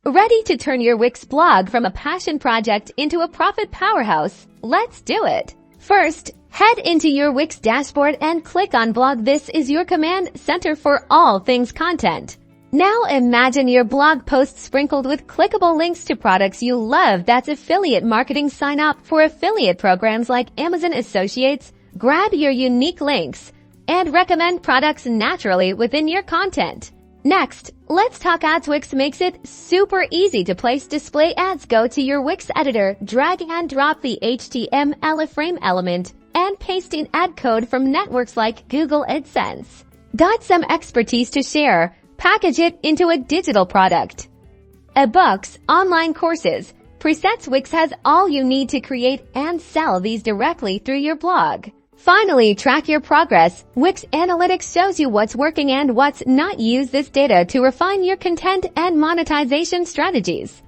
Ready to turn your Wix blog from a passion project into a profit powerhouse? Let's do it! First, head into your Wix dashboard and click on Blog. This is your command center for all things content. Now imagine your blog posts sprinkled with clickable links to products you love. That's affiliate marketing. Sign up for affiliate programs like Amazon Associates. Grab your unique links and recommend products naturally within your content. Next, let's talk ads. Wix makes it super easy to place display ads. Go to your Wix editor, drag and drop the HTML frame element, and paste in ad code from networks like Google AdSense. Got some expertise to share? Package it into a digital product. Ebooks, online courses, presets. Wix has all you need to create and sell these directly through your blog. Finally, track your progress. Wix Analytics shows you what's working and what's not. Use this data to refine your content and monetization strategies.